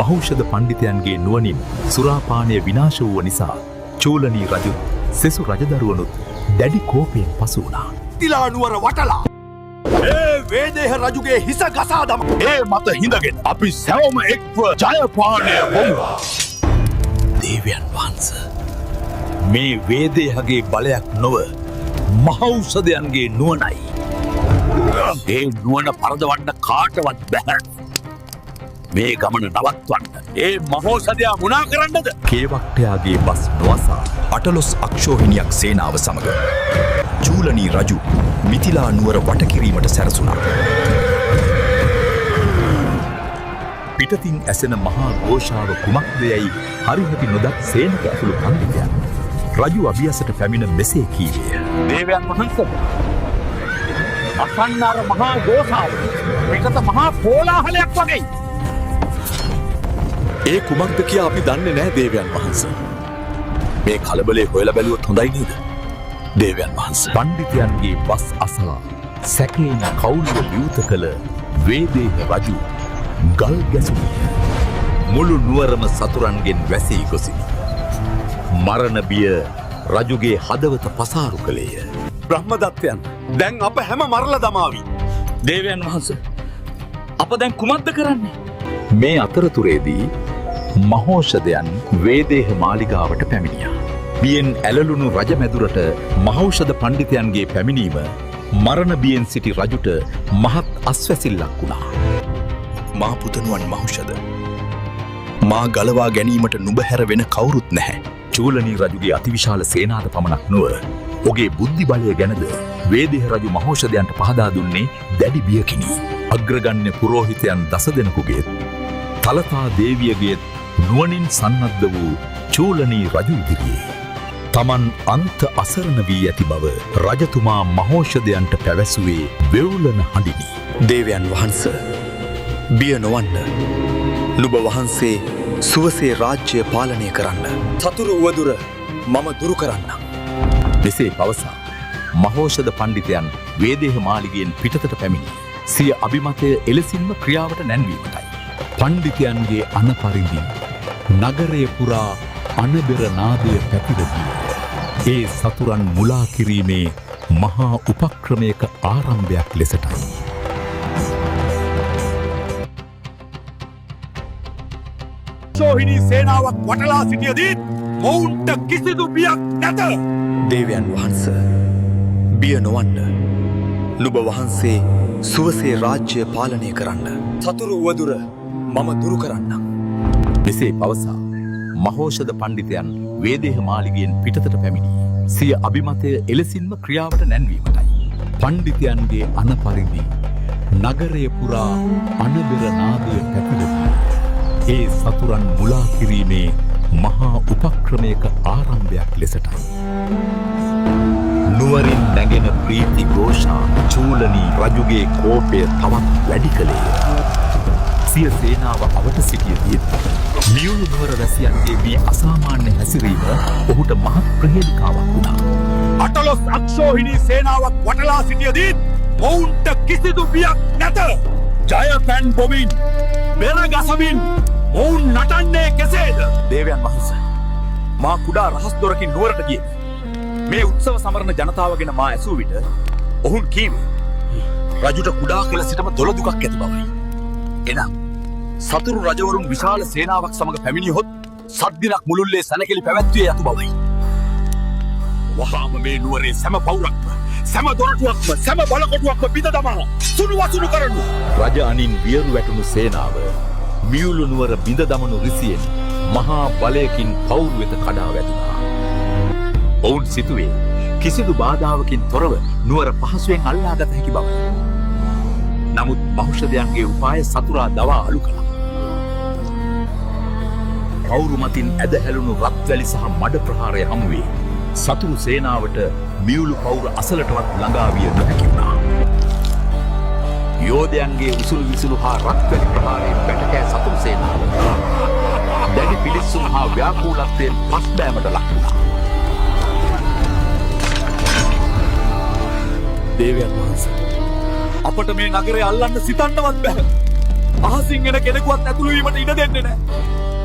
මහෞෂධ පණ්ඩිතයන්ගේ නුවණින් සුරාපානය විනාශ වූ නිසා චූලනී රජු සෙසු රජදරුවනුත් දැඩි කෝපයෙන් පසු වුණා. මිථිලා නුවර වටලා ඒ වේදේහ රජුගේ හිස ගසා දම ඒ මත හිඳගෙන අපි සැවම එක්ව ජයපානය වමු. දේවයන් වහන්සේ මේ වේදේහගේ බලයක් නොව මහෞෂධයන්ගේ නුවණයි. ඒ නුවණ පරදවන්න කාටවත් බැහැ. මේ ගමන නවත්වන්න. ඒ මහෝෂධයා මුණා කරන්නද? කේවක්ටයාගේ බස් නොවසා අටලොස් අක්ෂෝහිනියක් සේනාව සමග චූලනී රජු මිථිලා නුවර වටකිරීමට සැරසුණා. පිටතින් ඇසෙන මහා ഘോഷාව කුමක්දයයි හරිහැටි නොදත් සේනක ඇතුළු පණ්ඩිතයන් රජු අභියසට පැමිණ මෙසේ කීවේය. දේවයන් වහන්සේ අසන්නාර මහා ഘോഷාව පිටත මහා කෝලාහලයක් වගේ. ඒ කුමක්ද කියා අපි දන්නේ නැහැ දේවයන් වහන්සේ. මේ කලබලේ හොයලා බැලුවොත් හොඳයි නේද? දේවයන් වහන්සේ පණ්ඩිතයන්ගේ බස් අසා සැකයෙන් කවුළුව විවෘත කළ වේදේහ රජු ගල් ගැසුණිය. මුළු නුවරම සතුරන්ගෙන් වැසී ගොසිනි. මරණ බිය රජුගේ හදවත පසාරු කළේය. බ්‍රහ්මදත්තයන් දැන් අප හැම මරලා දමාවි. දේවයන් වහන්සේ අප දැන් කුමක්ද කරන්නේ? මේ අතරතුරේදී මහෝෂධයන් වේදේහ මාලිගාවට පැමිණියා. බියෙන් ඇලලුණු රජමැදුරට මහෞෂධ පණ්ඩිතයන්ගේ පැමිණීම මරණ බියෙන් සිටි රජුට මහත් අස්වැසිල්ලක් වුණා. මා පුතණුවන් මහෞෂධ මා ගලවා ගැනීමට නුඹ හැර වෙන කවුරුත් නැහැ. චූලනී රජුගේ අතිවිශාල සේනාද පමණක් නොව ඔගේ බුද්ධි බලය ගැනද වේදේහ රජු මහෞෂධයන්ට පහදා දුන්නේ දැඩි බියකිනි. අග්‍රගණ්‍ය පුරෝහිතයන් දස දෙනෙකුගේත් තලතා දේවියගේත් නුවණින් සන්නද්ධ වූ චූලනී රජු ඉදිරියේ තමන් අන්ත අසරණ වී ඇති බව රජතුමා මහෞෂධයන්ට පැවැසුවේ වෙවුලන හඬිනි. දේවයන් වහන්සේ බිය නොවන්න. නුඹ වහන්සේ සුවසේ රාජ්‍ය පාලනය කරන්න. සතුරු උවදුර මම දුරු කරන්නම්. මෙසේ පවසා මහෞෂධ පණ්ඩිතයන් වේදේහ මාලිගයෙන් පිටතට පැමිණි සිය අභිමතය එලෙසින්ම ක්‍රියාවට නැන්වීමටයි. පණ්ඩිතයන්ගේ අනපරිදි නගරය පුරා අනබෙර නාදය පැතිරගිය. ඒ සතුරන් මුලා කිරීමේ මහා උපක්‍රමයක ආරම්භයක් ලෙසටයි. ශෝහිනී සේනාවක් වටලා සිටියදී මොවුන්ට කිසිදු බියක් නැත. දේවයන් වහන්සේ බිය නොවන්න. නුඹ වහන්සේ සුවසේ රාජ්‍ය පාලනය කරන්න. සතුරු උවදුර මම දුරු කරන්නම්. මෙසේ පවසා මහෞෂධ පණ්ඩිතයන් වේදේහ මාලිගයෙන් පිටතට පැමිණි සිය අභිමතය එලෙසින්ම ක්‍රියාවට නැන්වීමටයි. පණ්ඩිතයන්ගේ අනපරිදි නගරය පුරා අනබෙර නාදය පැතිරගිය. ඒ සතුරන් මුලා කිරීමේ මහා උපක්‍රමයක ආරම්භයක් ලෙසටයි. නුවරින් නැගෙන ප්‍රීති ഘോഷා චූලනී රජුගේ කෝපය තවත් වැඩි කළේ. සිය සේනාව අවට සිටියදී ලියුණු නුවර වැසියන්ගේ මේ අසාමාන්‍ය හැසිරීම ඔහුට මහත් ප්‍රහේලිකාවක් වුණා. අටලොස් අක්ෂෝහිනී සේනාවක් වටලා සිටියදී මොවුන්ට කිසිදු බියක් නැත. ජය පැන් බොමින් බෙර ගසමින් මොවුන් නටන්නේ කෙසේද? දේවයන් වහන්සේ මා කුඩා රහස් දොරකින් නුවරට ගියේ. මේ උත්සව සමරන ජනතාව ගැන මා ඇසූ විට ඔවුන් කීවේ රජුට කුඩා කළ සිටම දොළදුකක් ඇති බවයි. එනම් සතුරු රජවරුන් විශාල සේනාවක් සමග පැමිණියහොත් සද්දිනක් මුළුල්ලේ සැනකෙළි පැවැත්විය යතු බවයි. වහාම මේ නුවරේ සැම පවුරක්ම සැම දොරටුවක්ම සැම බලකොටුවක්ම බිඳ දමා සුණු වසුණු කරනු. රජ අනින් වියරු වැටුණු සේනාව මියුළු නුවර බිඳ දමනු රිසියෙන් මහා බලයකින් පවුරු වෙත කඩා වැදුනා. ඔවුන් සිතුවේ කිසිදු බාධාවකින් තොරව නුවර පහසුවෙන් අල්ලාගත හැකි බවයි. නමුත් මහෞෂධයන්ගේ උපාය සතුරා දවා අලු කළා. කවුරු මතින් ඇදහැළුණු රත්වැලි සහ මඩ ප්‍රහාරය හමුවේ සතුරු සේනාවට මියුළු පවුර අසලටවත් ළඟා විය නොහැකි වුණා. යෝධයන්ගේ උසුළු විසුළු හා රත්වැලි ප්‍රහාරයෙන් වැටකෑ සතුරු සේනාව දැඩි පිළිස්සුම් හා ව්‍යාකූලත්වයෙන් පස්බෑමට ලක් වුණා. දේවයන් වහන්සේ අපට මේ නගරය අල්ලන්න සිතන්නවත් බැහැ. අහසින් එන කෙනෙකුවත් ඇතුළු වීමට ඉඩ දෙන්නේ නැහැ.